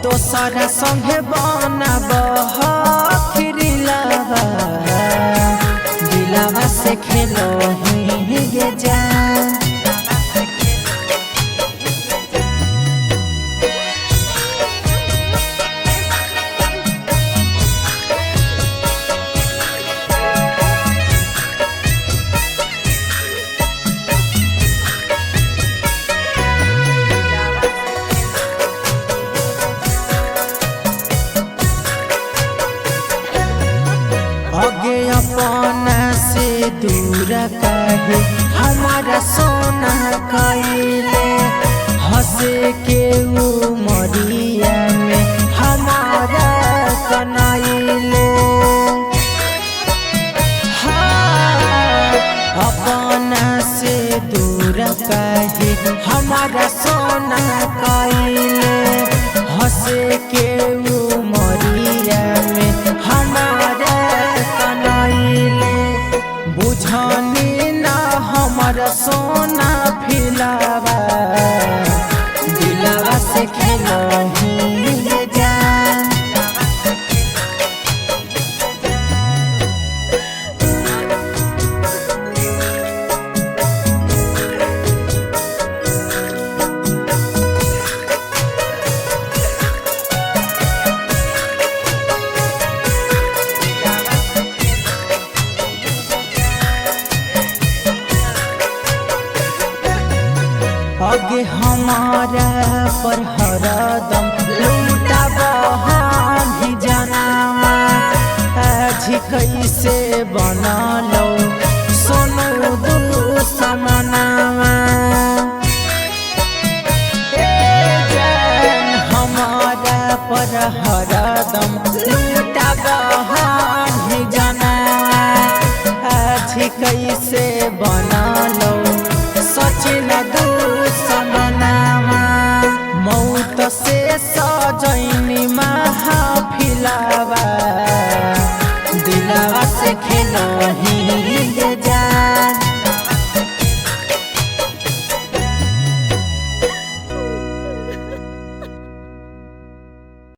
दोसरा संगे बनब खिरिलावा दिलावा से खेलो ही जा। आगे अपना से दूर काहे हमारा सोना कइले हंसे के उमरिया में हमारा कनाइले। हाँ, अपना से दूर काहे हमारा सोना कइले हंसे के उमरिया में हमारा बुझानी ना हमारा सोना फिलावा दिलावा से खेलो ही जा। आगे हमारा पर हरदम लूटब हम ही जाना आज कैसे बना लो